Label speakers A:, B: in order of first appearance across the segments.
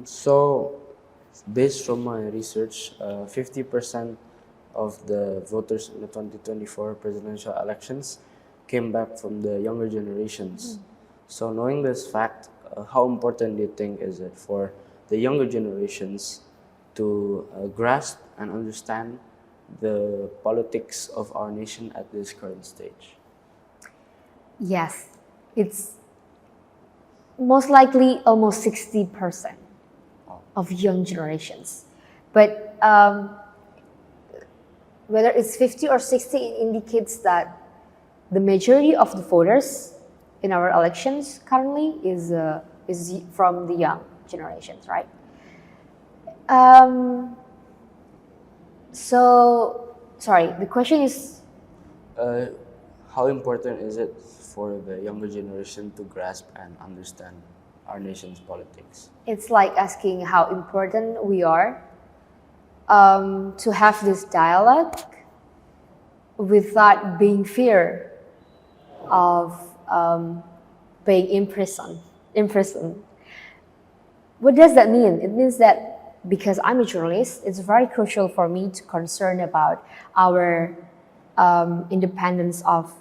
A: So, based from my research, 50% of the voters in the 2024 presidential elections came back from the younger generations. So, knowing this fact, how important do you think is it for the younger generations to grasp and understand the politics of our nation at this current stage?
B: Yes, it's most likely almost 60% of young generations. But whether it's 50 or 60, it indicates that the majority of the voters in our elections currently is from the young generations, right? So, sorry, the question is,
A: Uh, how important is it for the younger generation to grasp and understand our nation's politics?
B: it's like asking how important we are to have this dialogue without being fear of being imprisoned. What does that mean? It means that because I'm a journalist, it's very crucial for me to concern about our independence of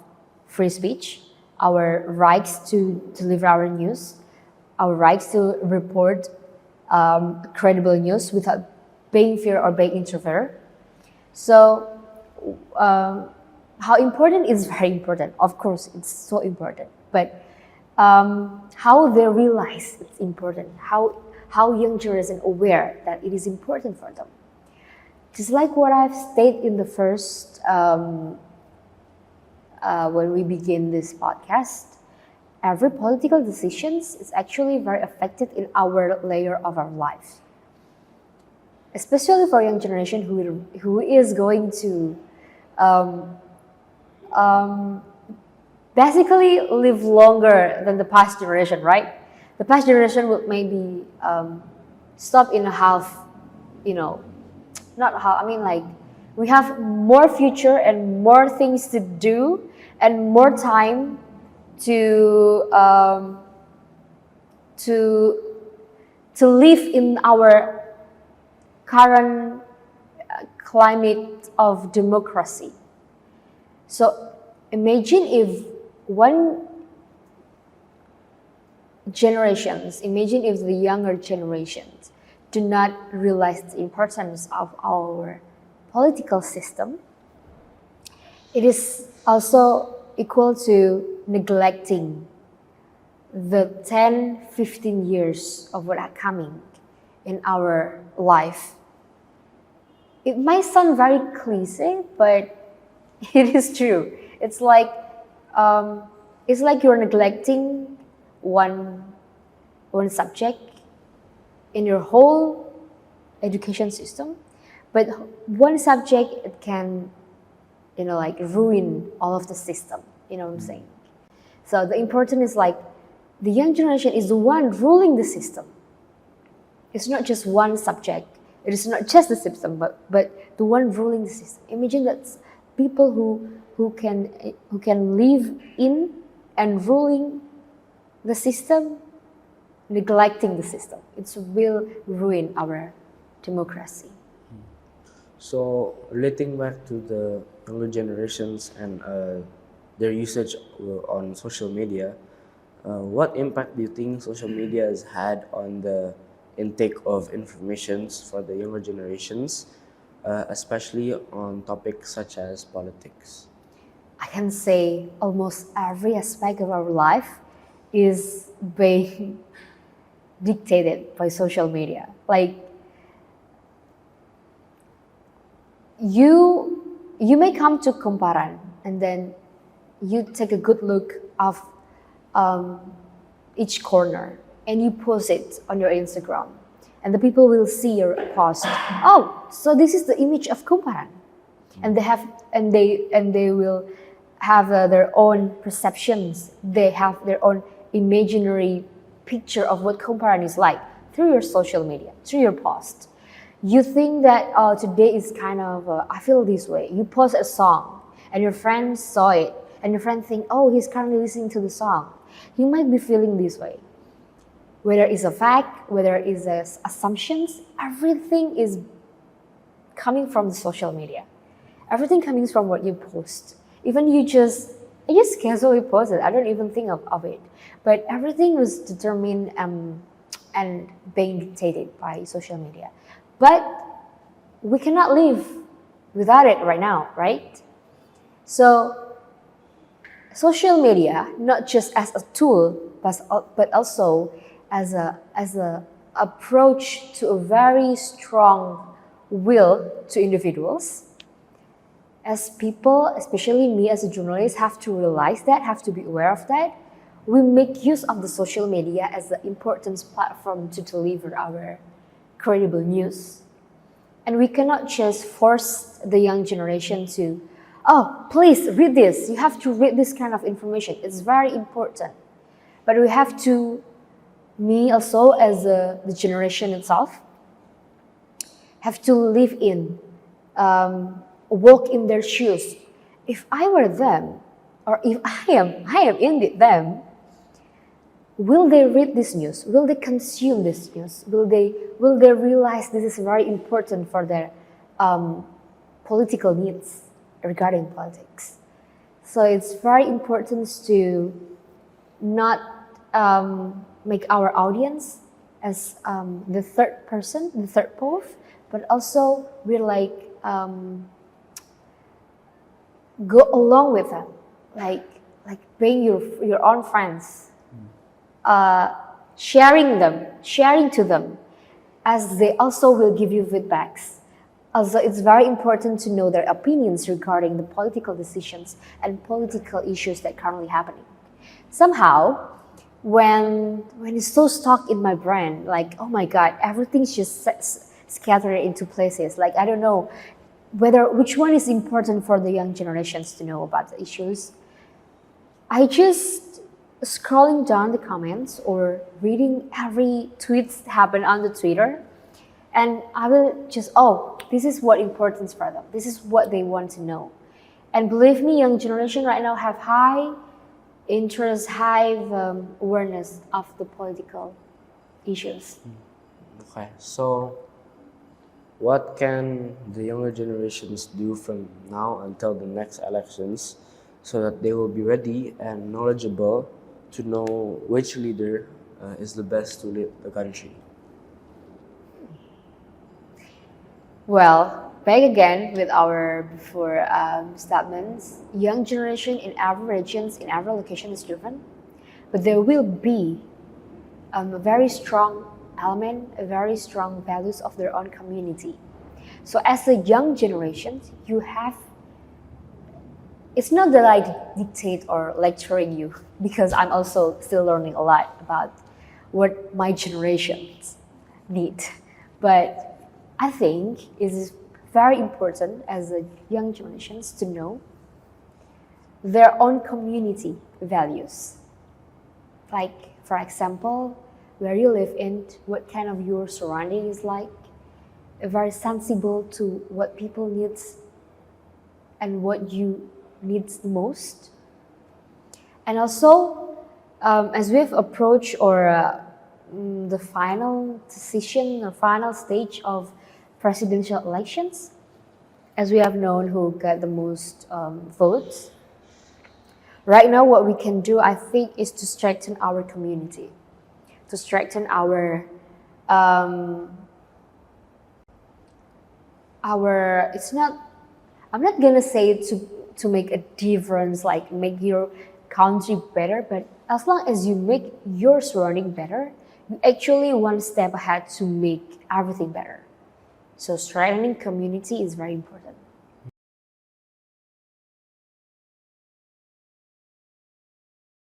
B: free speech, our rights to deliver our news, our rights to report credible news without being fear or being interfere. So, how important is very important. Of course, it's so important. But how they realize it's important, how young generation aware that it is important for them. Just like what I've stated in the first when we begin this podcast, every political decisions is actually very affected in our layer of our life, especially for young generation who is going to basically live longer than the past generation, right? The past generation would maybe stop in a half, not half, I mean like we have more future and more things to do and more time to to to live in our current climate of democracy. So imagine if one imagine if the younger generations do not realize the importance of our political system. It is also equal to neglecting the 10, 15 years of what are coming in our life. It might sound very cliche, but it is true. It's like you're neglecting one subject in your whole education system, but one subject it can like ruin all of the system. You know what I'm saying? So the important is like the young generation is the one ruling the system. It's not just one subject. It is not just the system, but the one ruling the system. Imagine that people who can live in and ruling the system, neglecting the system. It will ruin our democracy.
A: So, relating back to the younger generations and their usage on social media, what impact do you think social media has had on the intake of informations for the younger generations, especially on topics such as politics?
B: I can say almost every aspect of our life is being dictated by social media. Like you may come to Kumparan and then you take a good look of each corner and you post it on your Instagram, and the people will see your post. Oh, so this is the image of Kumparan, and they will have their own perceptions. They have their own imaginary picture of what Kumparan is like through your social media, through your post. You think that today is kind of I feel this way. You post a song and your friend saw it, and your friend think, oh, he's currently listening to the song. He might be feeling this way. whether it's a fact, whether it's assumptions, everything is coming from the social media. Everything coming from what you post. Even I just casually posted. I don't even think of it. But everything was determined and being dictated by social media. But we cannot live without it right now, right? So social media, not just as a tool, but also as a approach to a very strong will to individuals. As people, especially me as a journalist, have to realize that, have to be aware of that. We make use of the social media as an important platform to deliver our credible news. And we cannot just force the young generation to, oh, please read this. You have to read this kind of information. It's very important. But we have to, me also as the generation itself, have to live in, walk in their shoes. If I were them, or if I am indeed them, will they read this news? Will they consume this news? Will they realize this is very important for their political needs regarding politics? So it's very important to not make our audience as the third person, the third pole, but also we're like go along with them, like being your own friends, sharing to them, as they also will give you feedbacks. Also, it's very important to know their opinions regarding the political decisions and political issues that currently happening. Somehow, when it's so stuck in my brain, like, oh my God, everything's just scattered into places. Like, I don't know which one is important for the young generations to know about the issues. I just scrolling down the comments or reading every tweet happen on the Twitter, and I will just, oh, this is what important for them. This is what they want to know. And believe me, young generation right now have high interest, high awareness of the political issues.
A: Okay, so what can the younger generations do from now until the next elections so that they will be ready and knowledgeable to know which leader is the best to lead the country?
B: Well, back again with our before statements, young generation in every regions, in every location is different, but there will be a very strong element, a very strong values of their own community. So as a young generation, you have, it's not that I dictate or lecturing you, because I'm also still learning a lot about what my generations need. But I think it is very important as a young generations to know their own community values. Like, for example, where you live in, what kind of your surrounding is like, very sensible to what people need and what you need the most. And also, as we've approached the final decision or final stage of presidential elections, as we have known who got the most votes, right now what we can do, I think, is to strengthen our community, to strengthen our it's not, I'm not gonna say to make a difference, like make your country better, but as long as you make your surrounding better, you actually one step ahead to make everything better. So strengthening community is very important.